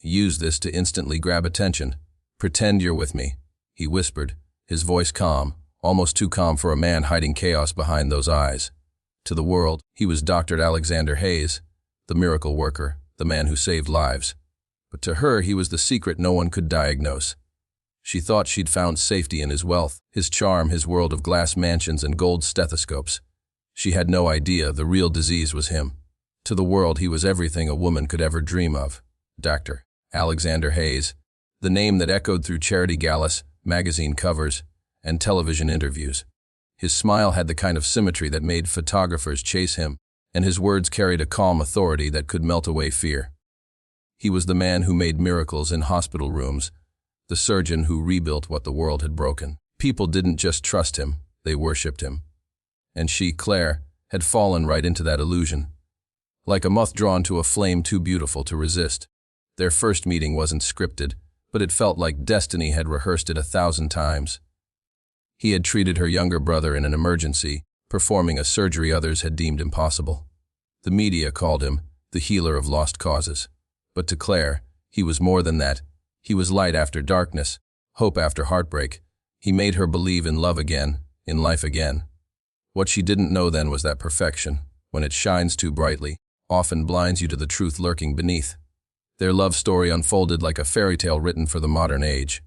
Use this to instantly grab attention. Pretend you're with me, he whispered, his voice calm, almost too calm for a man hiding chaos behind those eyes. To the world, he was Dr. Alexander Hayes, the miracle worker, the man who saved lives. But to her, he was the secret no one could diagnose. She thought she'd found safety in his wealth, his charm, his world of glass mansions and gold stethoscopes. She had no idea the real disease was him. To the world, he was everything a woman could ever dream of. Dr. Alexander Hayes, the name that echoed through charity galas, magazine covers, and television interviews. His smile had the kind of symmetry that made photographers chase him, and his words carried a calm authority that could melt away fear. He was the man who made miracles in hospital rooms, the surgeon who rebuilt what the world had broken. People didn't just trust him, they worshipped him. And she, Claire, had fallen right into that illusion. Like a moth drawn to a flame too beautiful to resist. Their first meeting wasn't scripted, but it felt like destiny had rehearsed it 1,000 times. He had treated her younger brother in an emergency, performing a surgery others had deemed impossible. The media called him the healer of lost causes. But to Claire, he was more than that. He was light after darkness, hope after heartbreak. He made her believe in love again, in life again. What she didn't know then was that perfection, when it shines too brightly, often blinds you to the truth lurking beneath. Their love story unfolded like a fairy tale written for the modern age.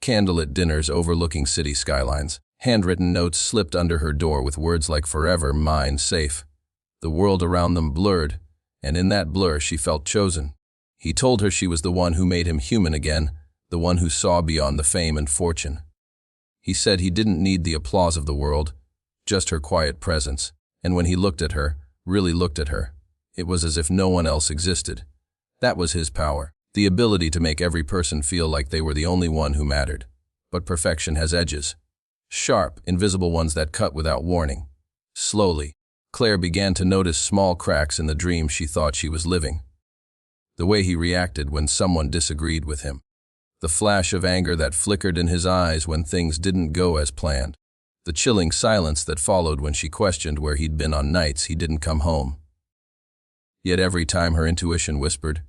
Candlelit dinners overlooking city skylines. Handwritten notes slipped under her door with words like forever, mine, safe. The world around them blurred, and in that blur she felt chosen. He told her she was the one who made him human again, the one who saw beyond the fame and fortune. He said he didn't need the applause of the world, just her quiet presence, and when he looked at her, really looked at her, it was as if no one else existed. That was his power, the ability to make every person feel like they were the only one who mattered. But perfection has edges. Sharp, invisible ones that cut without warning. Slowly, Claire began to notice small cracks in the dream she thought she was living. The way he reacted when someone disagreed with him. The flash of anger that flickered in his eyes when things didn't go as planned. The chilling silence that followed when she questioned where he'd been on nights he didn't come home. Yet every time her intuition whispered,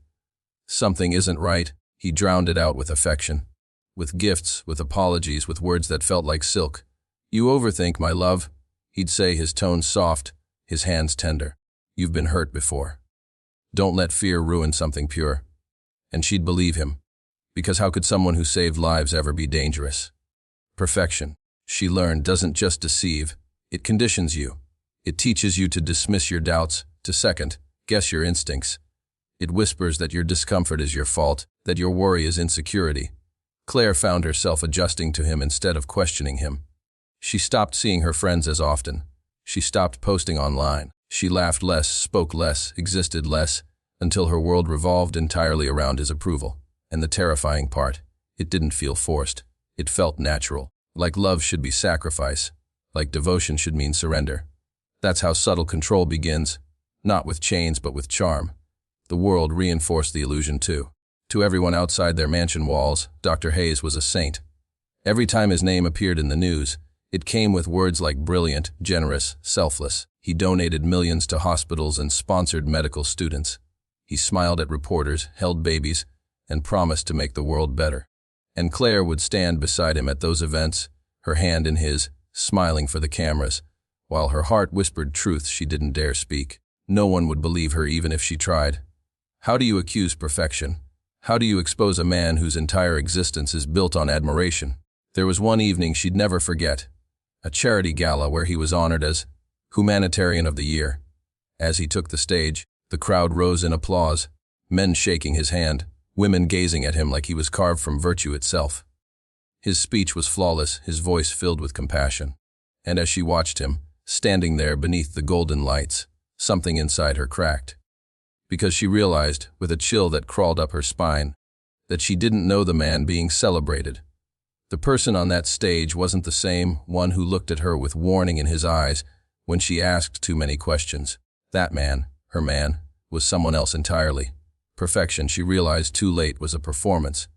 "Something isn't right," he drowned it out with affection. With gifts, with apologies, with words that felt like silk. "You overthink, my love," he'd say, his tone soft, his hands tender. "You've been hurt before. Don't let fear ruin something pure." And she'd believe him, because how could someone who saved lives ever be dangerous? Perfection, she learned, doesn't just deceive, it conditions you. It teaches you to dismiss your doubts, to second-guess your instincts. It whispers that your discomfort is your fault, that your worry is insecurity. Claire found herself adjusting to him instead of questioning him. She stopped seeing her friends as often. She stopped posting online. She laughed less, spoke less, existed less, until her world revolved entirely around his approval. And the terrifying part, it didn't feel forced. It felt natural, like love should be sacrifice, like devotion should mean surrender. That's how subtle control begins, not with chains but with charm. The world reinforced the illusion too. To everyone outside their mansion walls, Dr. Hayes was a saint. Every time his name appeared in the news, it came with words like brilliant, generous, selfless. He donated millions to hospitals and sponsored medical students. He smiled at reporters, held babies, and promised to make the world better. And Claire would stand beside him at those events, her hand in his, smiling for the cameras, while her heart whispered truths she didn't dare speak. No one would believe her even if she tried. How do you accuse perfection? How do you expose a man whose entire existence is built on admiration? There was one evening she'd never forget, a charity gala where he was honored as Humanitarian of the Year. As he took the stage, the crowd rose in applause, men shaking his hand, women gazing at him like he was carved from virtue itself. His speech was flawless, his voice filled with compassion. And as she watched him, standing there beneath the golden lights, something inside her cracked. Because she realized, with a chill that crawled up her spine, that she didn't know the man being celebrated. The person on that stage wasn't the same one who looked at her with warning in his eyes when she asked too many questions. That man, her man, was someone else entirely. Perfection, she realized too late, was a performance,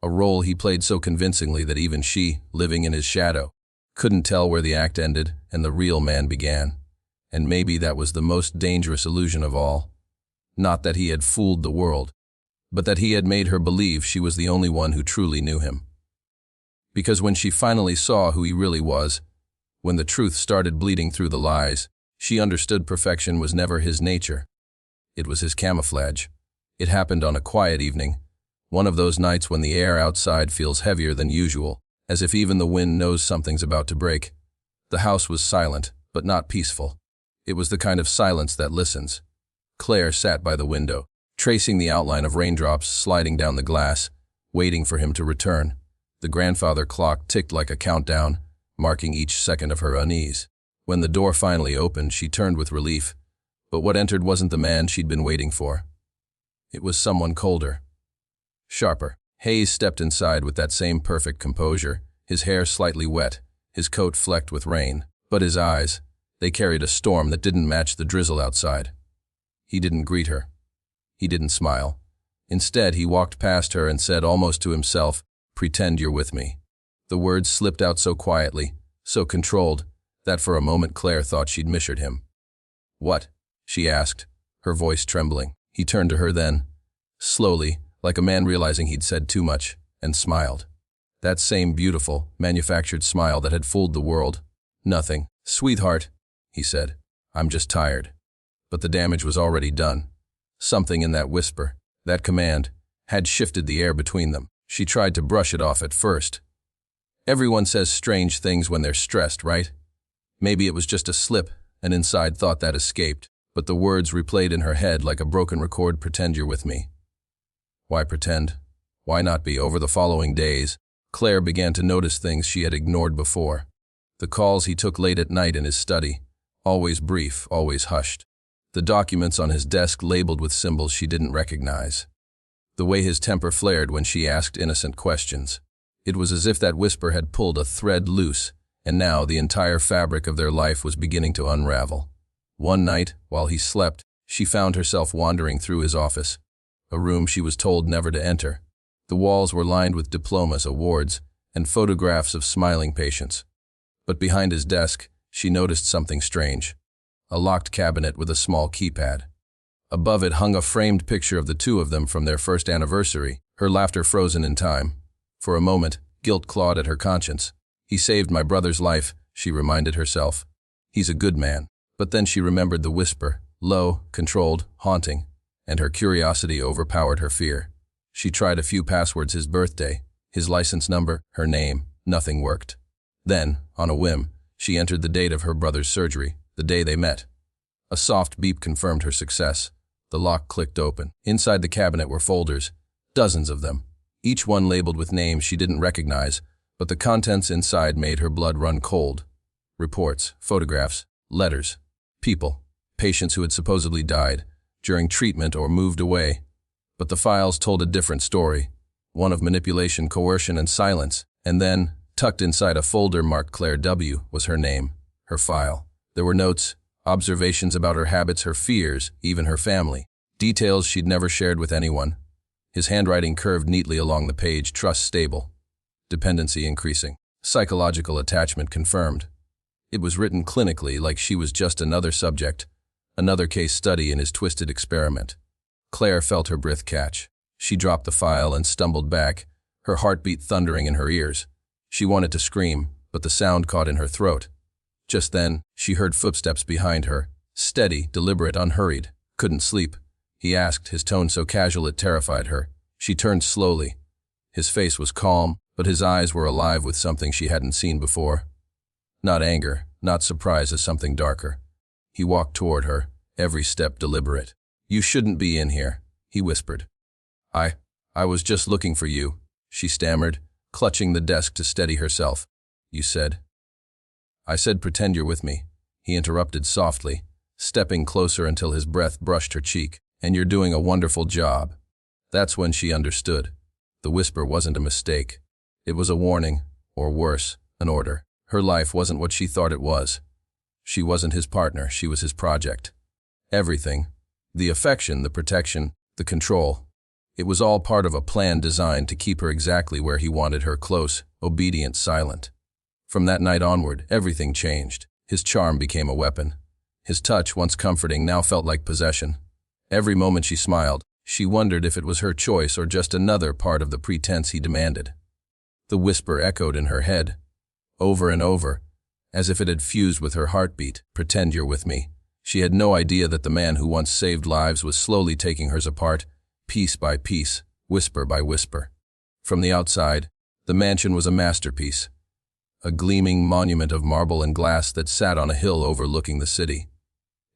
a role he played so convincingly that even she, living in his shadow, couldn't tell where the act ended and the real man began. And maybe that was the most dangerous illusion of all. Not that he had fooled the world, but that he had made her believe she was the only one who truly knew him. Because when she finally saw who he really was, when the truth started bleeding through the lies, she understood perfection was never his nature. It was his camouflage. It happened on a quiet evening, one of those nights when the air outside feels heavier than usual, as if even the wind knows something's about to break. The house was silent, but not peaceful. It was the kind of silence that listens. Claire sat by the window, tracing the outline of raindrops sliding down the glass, waiting for him to return. The grandfather clock ticked like a countdown, marking each second of her unease. When the door finally opened, she turned with relief, but what entered wasn't the man she'd been waiting for. It was someone colder, sharper. Hayes stepped inside with that same perfect composure, his hair slightly wet, his coat flecked with rain, but his eyes, they carried a storm that didn't match the drizzle outside. He didn't greet her. He didn't smile. Instead, he walked past her and said almost to himself, "Pretend you're with me." The words slipped out so quietly, so controlled, that for a moment Claire thought she'd misheard him. "What?" she asked, her voice trembling. He turned to her then, slowly, like a man realizing he'd said too much, and smiled. That same beautiful, manufactured smile that had fooled the world. "Nothing, sweetheart," he said. "I'm just tired." But the damage was already done. Something in that whisper, that command, had shifted the air between them. She tried to brush it off at first. Everyone says strange things when they're stressed, right? Maybe it was just a slip, an inside thought that escaped, but the words replayed in her head like a broken record. "Pretend you're with me." Why pretend? Why not be? Over the following days, Claire began to notice things she had ignored before. The calls he took late at night in his study, always brief, always hushed. The documents on his desk labeled with symbols she didn't recognize. The way his temper flared when she asked innocent questions. It was as if that whisper had pulled a thread loose, and now the entire fabric of their life was beginning to unravel. One night, while he slept, she found herself wandering through his office, a room she was told never to enter. The walls were lined with diplomas, awards, and photographs of smiling patients. But behind his desk, she noticed something strange. A locked cabinet with a small keypad. Above it hung a framed picture of the two of them from their first anniversary, her laughter frozen in time. For a moment, guilt clawed at her conscience. "He saved my brother's life," she reminded herself. "He's a good man." But then she remembered the whisper, low, controlled, haunting, and her curiosity overpowered her fear. She tried a few passwords: his birthday, his license number, her name. Nothing worked. Then, on a whim, she entered the date of her brother's surgery, the day they met. A soft beep confirmed her success. The lock clicked open. Inside the cabinet were folders, dozens of them, each one labeled with names she didn't recognize, but the contents inside made her blood run cold. Reports, photographs, letters, people, patients who had supposedly died during treatment or moved away. But the files told a different story, one of manipulation, coercion, and silence. And then, tucked inside a folder marked Claire W., was her name, her file. There were notes, observations about her habits, her fears, even her family. Details she'd never shared with anyone. His handwriting curved neatly along the page: trust stable, dependency increasing, psychological attachment confirmed. It was written clinically, like she was just another subject, another case study in his twisted experiment. Claire felt her breath catch. She dropped the file and stumbled back, her heartbeat thundering in her ears. She wanted to scream, but the sound caught in her throat. Just then, she heard footsteps behind her, steady, deliberate, unhurried. "Couldn't sleep?" he asked, his tone so casual it terrified her. She turned slowly. His face was calm, but his eyes were alive with something she hadn't seen before. Not anger, not surprise, as something darker. He walked toward her, every step deliberate. "You shouldn't be in here," he whispered. I was just looking for you," she stammered, clutching the desk to steady herself. "You said?" "I said pretend you're with me," he interrupted softly, stepping closer until his breath brushed her cheek. "And you're doing a wonderful job." That's when she understood. The whisper wasn't a mistake. It was a warning, or worse, an order. Her life wasn't what she thought it was. She wasn't his partner, she was his project. Everything, the affection, the protection, the control, it was all part of a plan designed to keep her exactly where he wanted her: close, obedient, silent. From that night onward, everything changed. His charm became a weapon. His touch, once comforting, now felt like possession. Every moment she smiled, She wondered if it was her choice or just another part of the pretense he demanded. The whisper echoed in her head, over and over, as if it had fused with her heartbeat. Pretend you're with me. She had no idea that the man who once saved lives was slowly taking hers apart, piece by piece, whisper by whisper. From the outside, the mansion was a masterpiece, a gleaming monument of marble and glass that sat on a hill overlooking the city.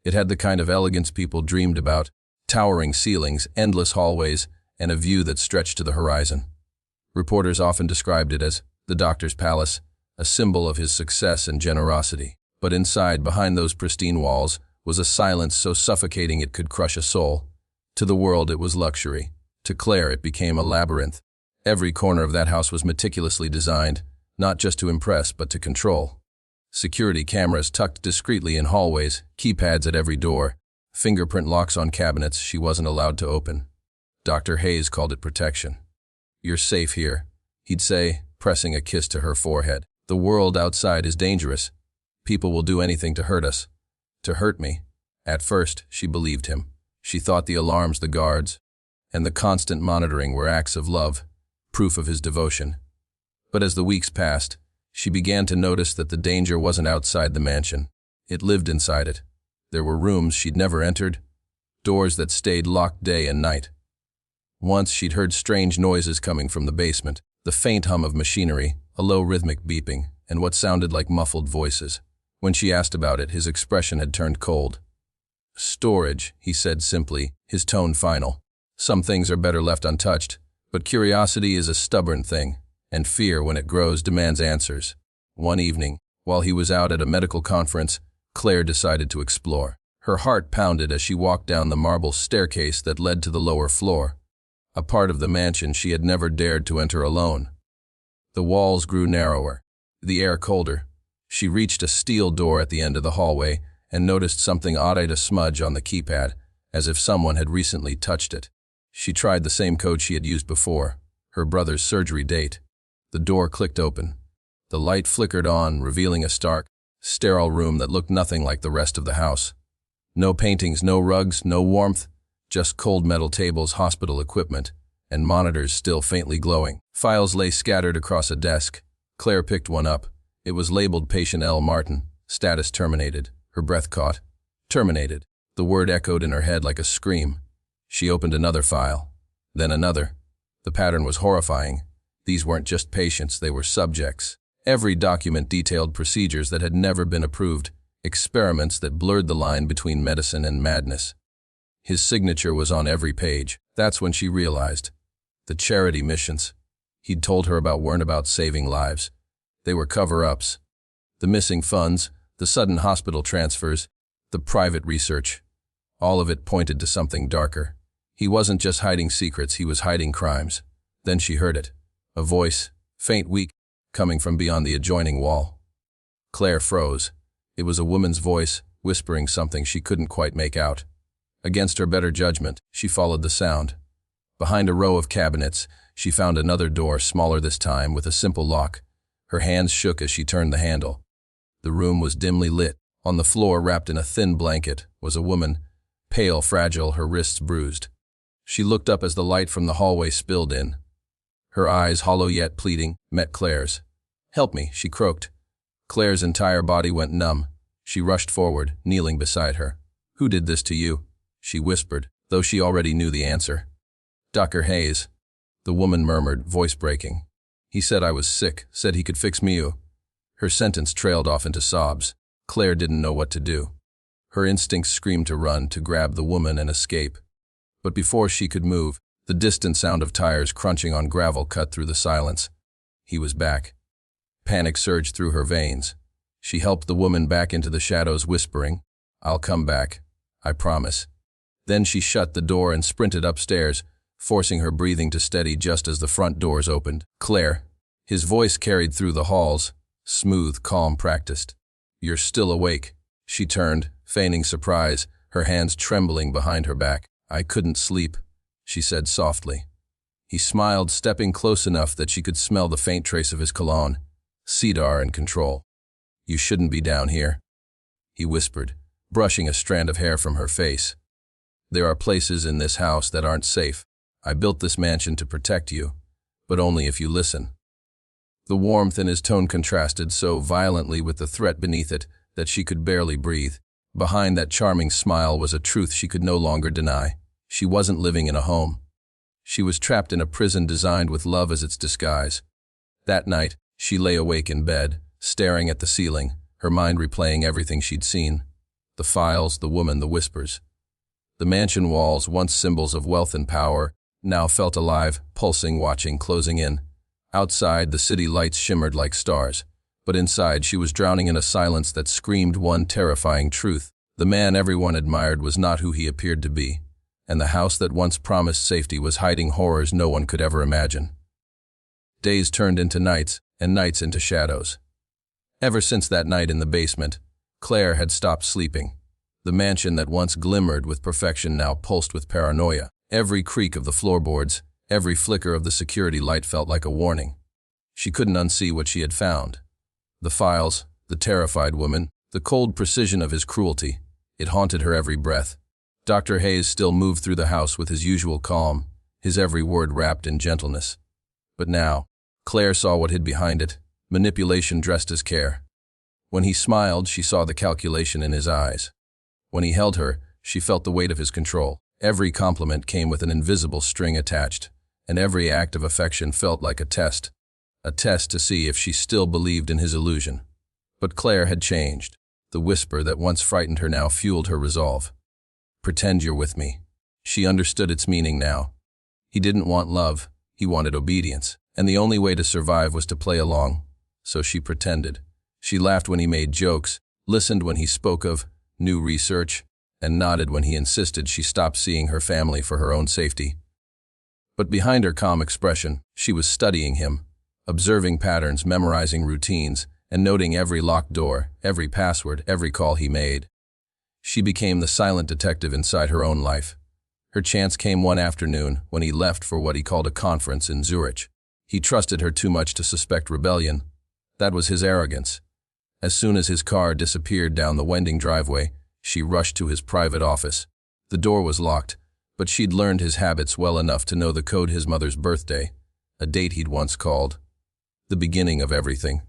It had the kind of elegance people dreamed about, towering ceilings, endless hallways, and a view that stretched to the horizon. Reporters often described it as the doctor's palace, a symbol of his success and generosity. But inside, behind those pristine walls, was a silence so suffocating it could crush a soul. To the world it was luxury. To Claire it became a labyrinth. Every corner of that house was meticulously designed, not just to impress but to control. Security cameras tucked discreetly in hallways, keypads at every door, fingerprint locks on cabinets she wasn't allowed to open. Dr. Hayes called it protection. "You're safe here," he'd say, pressing a kiss to her forehead. "The world outside is dangerous. People will do anything to hurt us. To hurt me." At first, she believed him. She thought the alarms, the guards, and the constant monitoring were acts of love, proof of his devotion. But as the weeks passed, she began to notice that the danger wasn't outside the mansion. It lived inside it. There were rooms she'd never entered, doors that stayed locked day and night. Once she'd heard strange noises coming from the basement, the faint hum of machinery, a low rhythmic beeping, and what sounded like muffled voices. When she asked about it, his expression had turned cold. "Storage," he said simply, his tone final. "Some things are better left untouched, but curiosity is a stubborn thing, and fear, when it grows, demands answers." One evening, while he was out at a medical conference, Claire decided to explore. Her heart pounded as she walked down the marble staircase that led to the lower floor, a part of the mansion she had never dared to enter alone. The walls grew narrower, the air colder. She reached a steel door at the end of the hallway and noticed something odd, a smudge on the keypad, as if someone had recently touched it. She tried the same code she had used before, her brother's surgery date. The door clicked open. The light flickered on, revealing a stark, sterile room that looked nothing like the rest of the house. No paintings, no rugs, no warmth, just cold metal tables, hospital equipment, and monitors still faintly glowing. Files lay scattered across a desk. Claire picked one up. It was labeled Patient L. Martin, status terminated. Her breath caught. Terminated. The word echoed in her head like a scream. She opened another file, then another. The pattern was horrifying. These weren't just patients, they were subjects. Every document detailed procedures that had never been approved, experiments that blurred the line between medicine and madness. His signature was on every page. That's when she realized. The charity missions he'd told her about weren't about saving lives. They were cover-ups. The missing funds, the sudden hospital transfers, the private research. All of it pointed to something darker. He wasn't just hiding secrets, he was hiding crimes. Then she heard it. A voice, faint, weak, coming from beyond the adjoining wall. Claire froze. It was a woman's voice, whispering something she couldn't quite make out. Against her better judgment, she followed the sound. Behind a row of cabinets, she found another door, smaller this time, with a simple lock. Her hands shook as she turned the handle. The room was dimly lit. On the floor, wrapped in a thin blanket, was a woman, pale, fragile, her wrists bruised. She looked up as the light from the hallway spilled in. Her eyes, hollow yet pleading, met Claire's. "Help me," she croaked. Claire's entire body went numb. She rushed forward, kneeling beside her. "Who did this to you?" she whispered, though she already knew the answer. "Dr. Hayes," the woman murmured, voice breaking. "He said I was sick, said he could fix me." Her sentence trailed off into sobs. Claire didn't know what to do. Her instincts screamed to run, to grab the woman and escape. But before she could move, the distant sound of tires crunching on gravel cut through the silence. He was back. Panic surged through her veins. She helped the woman back into the shadows, whispering, "I'll come back. I promise." Then she shut the door and sprinted upstairs, forcing her breathing to steady just as the front doors opened. "Claire." His voice carried through the halls, smooth, calm, practiced. "You're still awake." She turned, feigning surprise, her hands trembling behind her back. "I couldn't sleep," she said softly. He smiled, stepping close enough that she could smell the faint trace of his cologne. Cedar and control. "You shouldn't be down here," he whispered, brushing a strand of hair from her face. There are places in this house that aren't safe. I built this mansion to protect you, but only if you listen." The warmth in his tone contrasted so violently with the threat beneath it that she could barely breathe. Behind that charming smile was a truth she could no longer deny. She wasn't living in a home. She was trapped in a prison designed with love as its disguise. That night, she lay awake in bed, staring at the ceiling, her mind replaying everything she'd seen. The files, the woman, the whispers. The mansion walls, once symbols of wealth and power, now felt alive, pulsing, watching, closing in. Outside, the city lights shimmered like stars, but inside she was drowning in a silence that screamed one terrifying truth. The man everyone admired was not who he appeared to be, and the house that once promised safety was hiding horrors no one could ever imagine. Days turned into nights, and nights into shadows. Ever since that night in the basement, Claire had stopped sleeping. The mansion that once glimmered with perfection now pulsed with paranoia. Every creak of the floorboards, every flicker of the security light felt like a warning. She couldn't unsee what she had found. The files, the terrified woman, the cold precision of his cruelty. It haunted her every breath. Dr. Hayes still moved through the house with his usual calm, his every word wrapped in gentleness. But now, Claire saw what hid behind it, manipulation dressed as care. When he smiled, she saw the calculation in his eyes. When he held her, she felt the weight of his control. Every compliment came with an invisible string attached, and every act of affection felt like a test to see if she still believed in his illusion. But Claire had changed. The whisper that once frightened her now fueled her resolve. "Pretend you're with me." She understood its meaning now. He didn't want love, he wanted obedience, and the only way to survive was to play along. So she pretended. She laughed when he made jokes, listened when he spoke of new research, and nodded when he insisted she stop seeing her family for her own safety. But behind her calm expression, she was studying him, observing patterns, memorizing routines, and noting every locked door, every password, every call he made. She became the silent detective inside her own life. Her chance came one afternoon when he left for what he called a conference in Zurich. He trusted her too much to suspect rebellion. That was his arrogance. As soon as his car disappeared down the winding driveway, she rushed to his private office. The door was locked, but she'd learned his habits well enough to know the code: his mother's birthday, a date he'd once called the beginning of everything.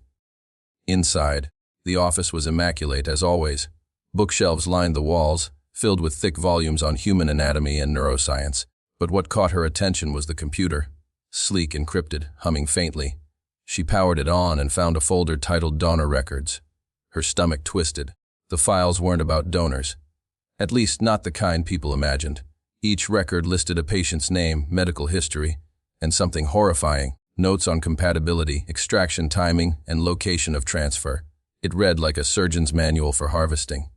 Inside, the office was immaculate as always. Bookshelves lined the walls, filled with thick volumes on human anatomy and neuroscience. But what caught her attention was the computer, sleek, encrypted, humming faintly. She powered it on and found a folder titled Donor Records. Her stomach twisted. The files weren't about donors. At least not the kind people imagined. Each record listed a patient's name, medical history, and something horrifying: notes on compatibility, extraction timing, and location of transfer. It read like a surgeon's manual for harvesting.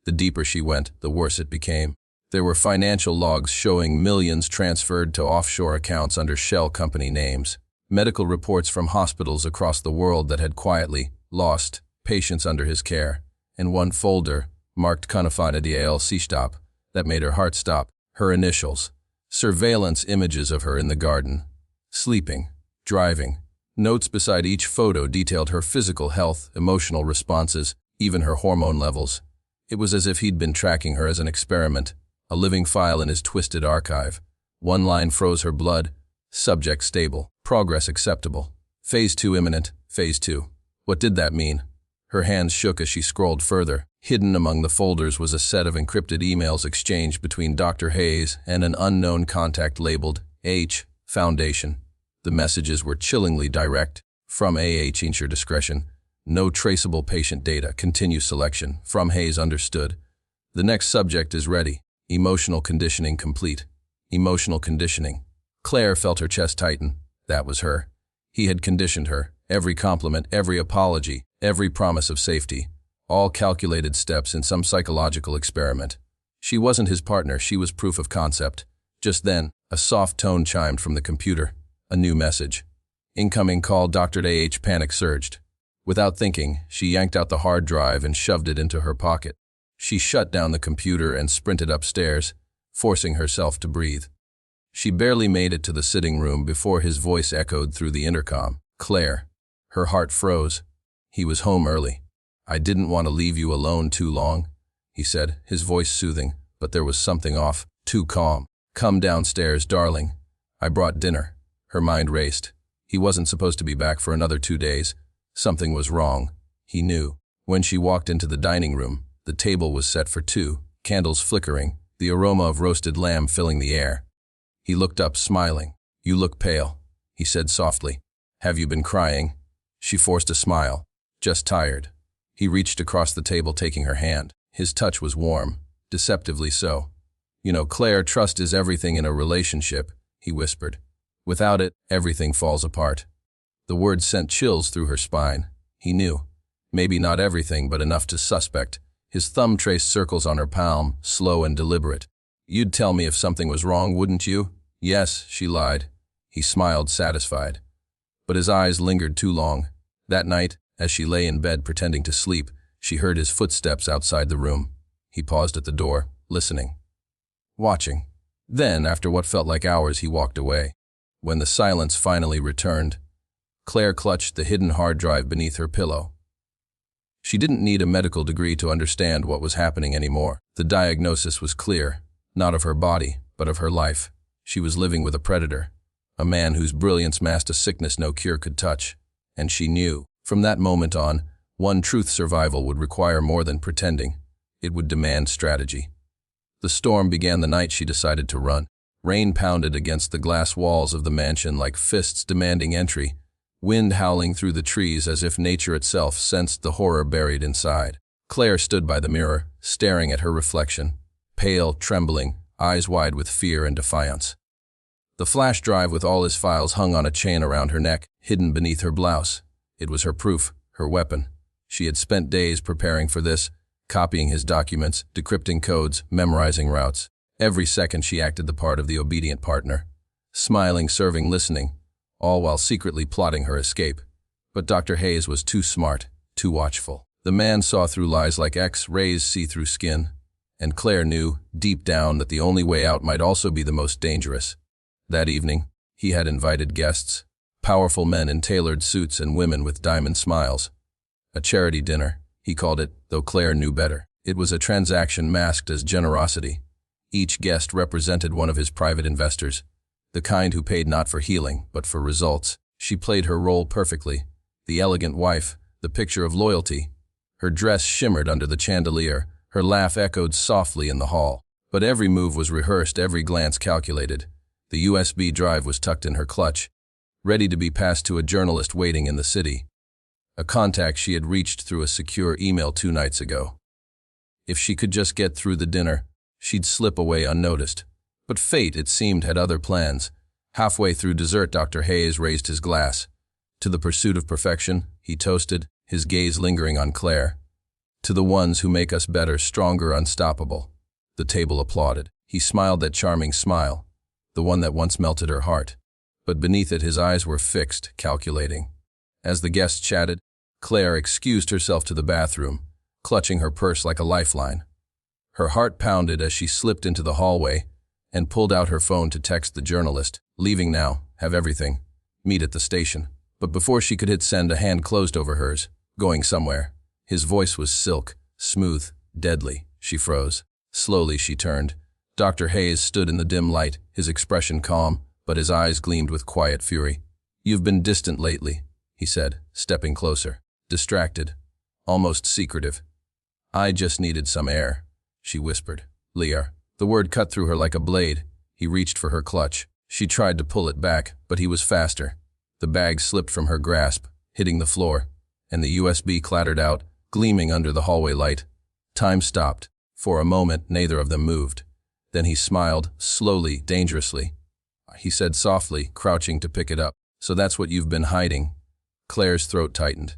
The deeper she went, the worse it became. There were financial logs showing millions transferred to offshore accounts under shell company names. Medical reports from hospitals across the world that had quietly lost patients under his care. And one folder, marked Confidentialstab, that made her heart stop. Her initials. Surveillance images of her in the garden. Sleeping. Driving. Notes beside each photo detailed her physical health, emotional responses, even her hormone levels. It was as if he'd been tracking her as an experiment, a living file in his twisted archive. One line froze her blood. Subject stable. Progress acceptable. Phase 2 imminent. Phase 2. What did that mean? Her hands shook as she scrolled further. Hidden among the folders was a set of encrypted emails exchanged between Dr. Hayes and an unknown contact labeled H. Foundation. The messages were chillingly direct. From A.H. Ensure discretion. No traceable patient data. Continue selection. From Hayes understood. The next subject is ready. Emotional conditioning complete. Emotional conditioning. Claire felt her chest tighten. That was her. He had conditioned her. Every compliment, every apology, every promise of safety. All calculated steps in some psychological experiment. She wasn't his partner, she was proof of concept. Just then, a soft tone chimed from the computer. A new message. Incoming call. Dr. A.H. Panic surged. Without thinking, she yanked out the hard drive and shoved it into her pocket. She shut down the computer and sprinted upstairs, forcing herself to breathe. She barely made it to the sitting room before his voice echoed through the intercom. Claire. Her heart froze. He was home early. "I didn't want to leave you alone too long," he said, his voice soothing, but there was something off. too calm. "Come downstairs, darling. I brought dinner." Her mind raced. He wasn't supposed to be back for another 2 days. Something was wrong. He knew. When she walked into the dining room, the table was set for two, candles flickering, the aroma of roasted lamb filling the air. He looked up, smiling. "You look pale," he said softly. "Have you been crying?" She forced a smile. "Just tired." He reached across the table, taking her hand. His touch was warm, deceptively so. "You know, Claire, trust is everything in a relationship," he whispered. "Without it, everything falls apart." The words sent chills through her spine. He knew. Maybe not everything, but enough to suspect. His thumb traced circles on her palm, slow and deliberate. "You'd tell me if something was wrong, wouldn't you?" "Yes," she lied. He smiled, satisfied. But his eyes lingered too long. That night, as she lay in bed pretending to sleep, she heard his footsteps outside the room. He paused at the door, listening, watching. Then, after what felt like hours, he walked away. When the silence finally returned, Claire clutched the hidden hard drive beneath her pillow. She didn't need a medical degree to understand what was happening anymore. The diagnosis was clear, not of her body, but of her life. She was living with a predator, a man whose brilliance masked a sickness no cure could touch. And she knew, from that moment on, one truth: survival would require more than pretending. It would demand strategy. The storm began the night she decided to run. Rain pounded against the glass walls of the mansion like fists demanding entry, wind howling through the trees as if nature itself sensed the horror buried inside. Claire stood by the mirror, staring at her reflection, pale, trembling, eyes wide with fear and defiance. The flash drive with all his files hung on a chain around her neck, hidden beneath her blouse. It was her proof, her weapon. She had spent days preparing for this, copying his documents, decrypting codes, memorizing routes. Every second she acted the part of the obedient partner, smiling, serving, listening, all while secretly plotting her escape. But Dr. Hayes was too smart, too watchful. The man saw through lies like X-rays see through skin, and Claire knew, deep down, that the only way out might also be the most dangerous. That evening, he had invited guests, powerful men in tailored suits and women with diamond smiles. A charity dinner, he called it, though Claire knew better. It was a transaction masked as generosity. Each guest represented one of his private investors, the kind who paid not for healing, but for results. She played her role perfectly, the elegant wife, the picture of loyalty. Her dress shimmered under the chandelier, her laugh echoed softly in the hall. But every move was rehearsed, every glance calculated. The USB drive was tucked in her clutch, ready to be passed to a journalist waiting in the city, a contact she had reached through a secure email 2 nights ago. If she could just get through the dinner, she'd slip away unnoticed. But fate, it seemed, had other plans. Halfway through dessert, Dr. Hayes raised his glass. To the pursuit of perfection, he toasted, his gaze lingering on Claire. To the ones who make us better, stronger, unstoppable. The table applauded. He smiled that charming smile, the one that once melted her heart. But beneath it, his eyes were fixed, calculating. As the guests chatted, Claire excused herself to the bathroom, clutching her purse like a lifeline. Her heart pounded as she slipped into the hallway and pulled out her phone to text the journalist. "Leaving now, have everything. Meet at the station." But before she could hit send, a hand closed over hers. "Going somewhere." His voice was silk, smooth, deadly. She froze. Slowly she turned. Dr. Hayes stood in the dim light, his expression calm, but his eyes gleamed with quiet fury. "You've been distant lately," he said, stepping closer. "Distracted. Almost secretive." "I just needed some air," she whispered. "Lear." The word cut through her like a blade. He reached for her clutch. She tried to pull it back, but he was faster. The bag slipped from her grasp, hitting the floor, and the USB clattered out, gleaming under the hallway light. Time stopped. For a moment, neither of them moved. Then he smiled, slowly, dangerously. He said softly, crouching to pick it up. "So that's what you've been hiding." Claire's throat tightened.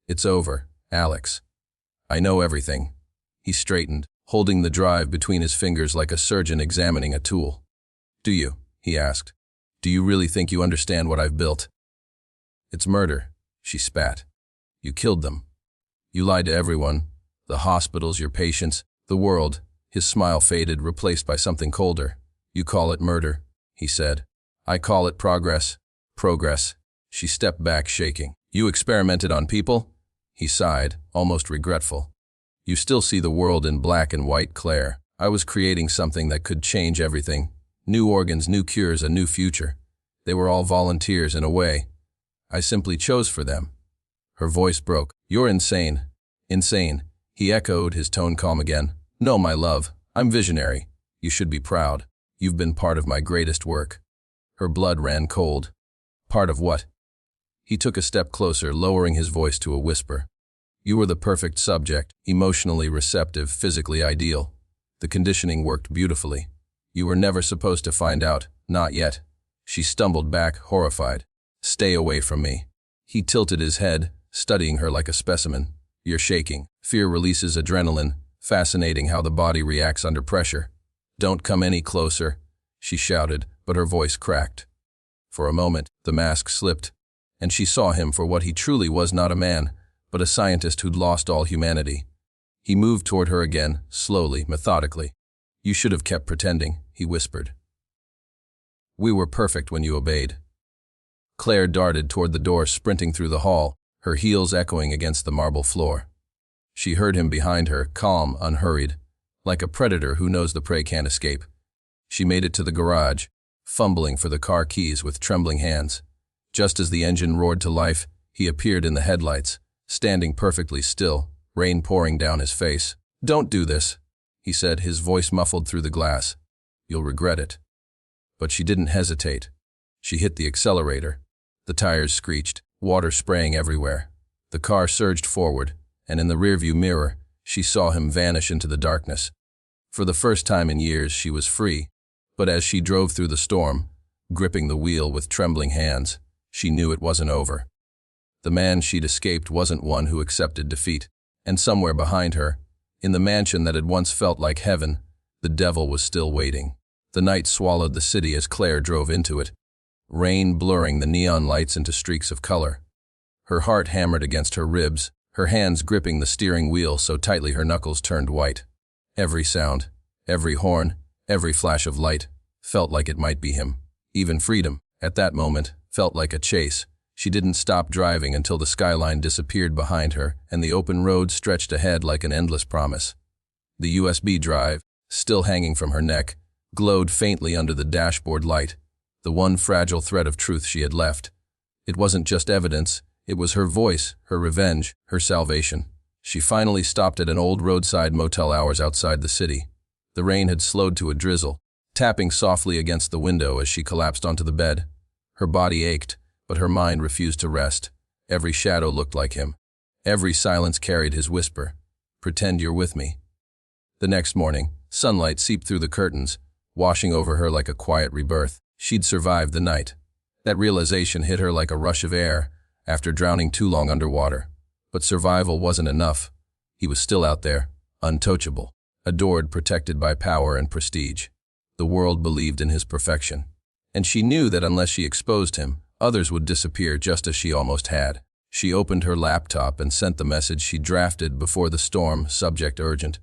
"It's over, Alex. I know everything." He straightened, holding the drive between his fingers like a surgeon examining a tool. "Do you?" he asked. "Do you really think you understand what I've built?" "It's murder," she spat. "You killed them. You lied to everyone, the hospitals, your patients, the world." His smile faded, replaced by something colder. "You call it murder," he said. "I call it progress." "Progress." She stepped back, shaking. "You experimented on people?" He sighed, almost regretful. "You still see the world in black and white, Claire. I was creating something that could change everything. New organs, new cures, a new future. They were all volunteers in a way. I simply chose for them. Her voice broke. You're insane. Insane. He echoed, his tone calm again. No, my love. I'm visionary. You should be proud. You've been part of my greatest work. Her blood ran cold. Part of what? He took a step closer, lowering his voice to a whisper. You were the perfect subject, emotionally receptive, physically ideal. The conditioning worked beautifully. You were never supposed to find out, not yet. She stumbled back, horrified. Stay away from me. He tilted his head, studying her like a specimen. You're shaking. Fear releases adrenaline. Fascinating how the body reacts under pressure. Don't come any closer, she shouted, but her voice cracked. For a moment, the mask slipped, and she saw him for what he truly was, not a man, but a scientist who'd lost all humanity. He moved toward her again, slowly, methodically. You should have kept pretending, he whispered. We were perfect when you obeyed. Claire darted toward the door, sprinting through the hall, her heels echoing against the marble floor. She heard him behind her, calm, unhurried, like a predator who knows the prey can't escape. She made it to the garage, fumbling for the car keys with trembling hands. Just as the engine roared to life, he appeared in the headlights, standing perfectly still, rain pouring down his face. Don't do this, he said, his voice muffled through the glass. You'll regret it. But she didn't hesitate. She hit the accelerator. The tires screeched, water spraying everywhere. The car surged forward, and in the rearview mirror, she saw him vanish into the darkness. For the first time in years, she was free. But as she drove through the storm, gripping the wheel with trembling hands, she knew it wasn't over. The man she'd escaped wasn't one who accepted defeat. And somewhere behind her, in the mansion that had once felt like heaven, the devil was still waiting. The night swallowed the city as Claire drove into it, rain blurring the neon lights into streaks of color. Her heart hammered against her ribs, her hands gripping the steering wheel so tightly her knuckles turned white. Every sound, every horn, every flash of light felt like it might be him. Even freedom, at that moment, felt like a chase. She didn't stop driving until the skyline disappeared behind her and the open road stretched ahead like an endless promise. The USB drive, still hanging from her neck, glowed faintly under the dashboard light, the one fragile thread of truth she had left. It wasn't just evidence, it was her voice, her revenge, her salvation. She finally stopped at an old roadside motel hours outside the city. The rain had slowed to a drizzle, tapping softly against the window as she collapsed onto the bed. Her body ached, but her mind refused to rest. Every shadow looked like him. Every silence carried his whisper. Pretend you're with me. The next morning, sunlight seeped through the curtains, washing over her like a quiet rebirth. She'd survived the night. That realization hit her like a rush of air after drowning too long underwater. But survival wasn't enough. He was still out there, untouchable, adored, protected by power and prestige. The world believed in his perfection. And she knew that unless she exposed him, others would disappear just as she almost had. She opened her laptop and sent the message she drafted before the storm, subject urgent.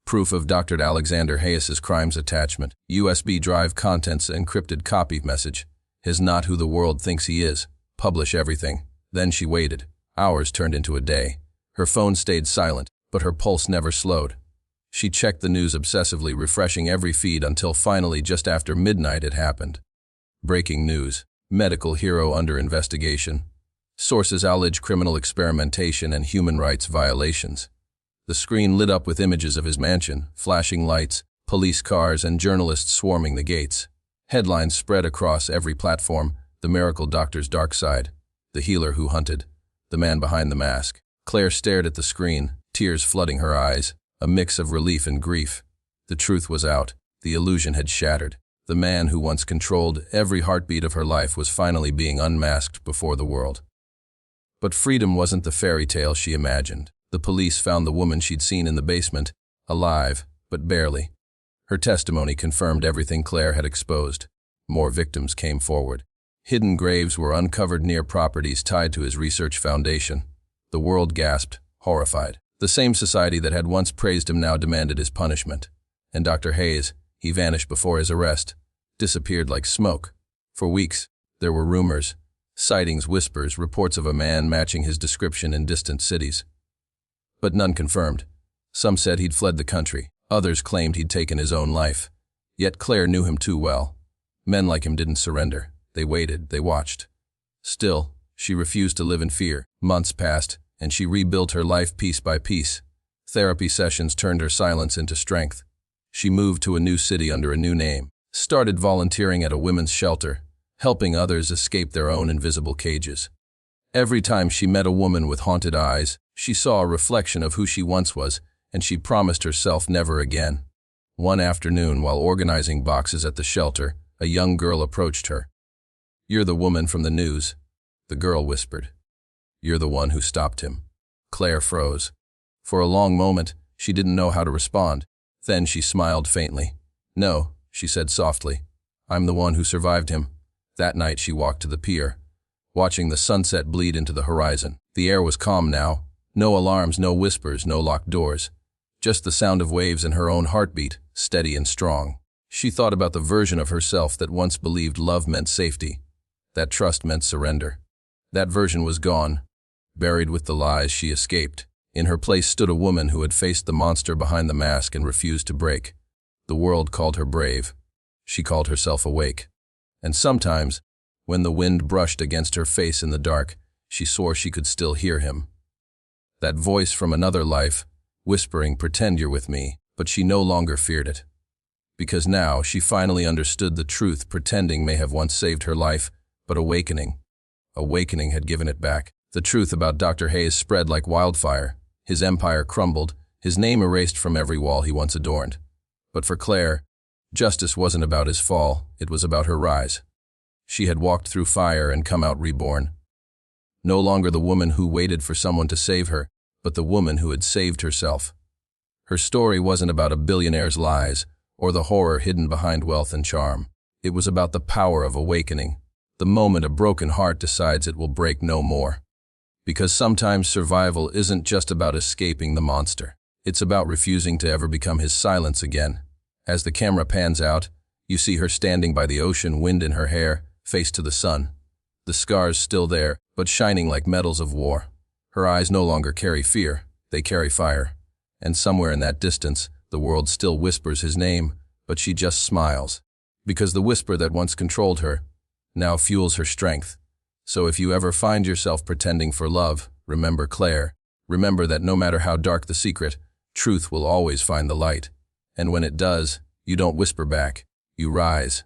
Proof of Dr. Alexander Hayes's crimes attachment. USB drive contents encrypted copy message. He's not who the world thinks he is. Publish everything. Then she waited. Hours turned into a day. Her phone stayed silent, but her pulse never slowed. She checked the news obsessively, refreshing every feed until finally just after midnight it happened. Breaking news. Medical hero under investigation. Sources allege criminal experimentation and human rights violations. The screen lit up with images of his mansion, flashing lights, police cars, and journalists swarming the gates. Headlines spread across every platform: the miracle doctor's dark side, the healer who hunted, the man behind the mask. Claire stared at the screen, tears flooding her eyes, a mix of relief and grief. The truth was out. The illusion had shattered. The man who once controlled every heartbeat of her life was finally being unmasked before the world. But freedom wasn't the fairy tale she imagined. The police found the woman she'd seen in the basement, alive, but barely. Her testimony confirmed everything Claire had exposed. More victims came forward. Hidden graves were uncovered near properties tied to his research foundation. The world gasped, horrified. The same society that had once praised him now demanded his punishment. And Dr. Hayes, he vanished before his arrest, disappeared like smoke. For weeks, there were rumors, sightings, whispers, reports of a man matching his description in distant cities. But none confirmed. Some said he'd fled the country. Others claimed he'd taken his own life. Yet Claire knew him too well. Men like him didn't surrender. They waited, they watched. Still, she refused to live in fear. Months passed, and she rebuilt her life piece by piece. Therapy sessions turned her silence into strength. She moved to a new city under a new name, started volunteering at a women's shelter, helping others escape their own invisible cages. Every time she met a woman with haunted eyes, she saw a reflection of who she once was, and she promised herself never again. One afternoon, while organizing boxes at the shelter, a young girl approached her. "You're the woman from the news," the girl whispered. "You're the one who stopped him." Claire froze. For a long moment, she didn't know how to respond. Then she smiled faintly. "No," she said softly. "I'm the one who survived him." That night she walked to the pier, watching the sunset bleed into the horizon. The air was calm now. No alarms, no whispers, no locked doors. Just the sound of waves and her own heartbeat, steady and strong. She thought about the version of herself that once believed love meant safety, that trust meant surrender. That version was gone, buried with the lies she escaped. In her place stood a woman who had faced the monster behind the mask and refused to break. The world called her brave. She called herself awake. And sometimes, when the wind brushed against her face in the dark, she swore she could still hear him. That voice from another life, whispering, "Pretend you're with me," but she no longer feared it. Because now she finally understood the truth. Pretending may have once saved her life, but awakening had given it back. The truth about Dr. Hayes spread like wildfire. His empire crumbled, his name erased from every wall he once adorned. But for Claire, justice wasn't about his fall, it was about her rise. She had walked through fire and come out reborn. No longer the woman who waited for someone to save her, but the woman who had saved herself. Her story wasn't about a billionaire's lies, or the horror hidden behind wealth and charm. It was about the power of awakening, the moment a broken heart decides it will break no more. Because sometimes survival isn't just about escaping the monster. It's about refusing to ever become his silence again. As the camera pans out, you see her standing by the ocean, wind in her hair, face to the sun. The scars still there, but shining like medals of war. Her eyes no longer carry fear, they carry fire. And somewhere in that distance, the world still whispers his name, but she just smiles. Because the whisper that once controlled her now fuels her strength. So if you ever find yourself pretending for love, remember Claire. Remember that no matter how dark the secret, truth will always find the light. And when it does, you don't whisper back, you rise.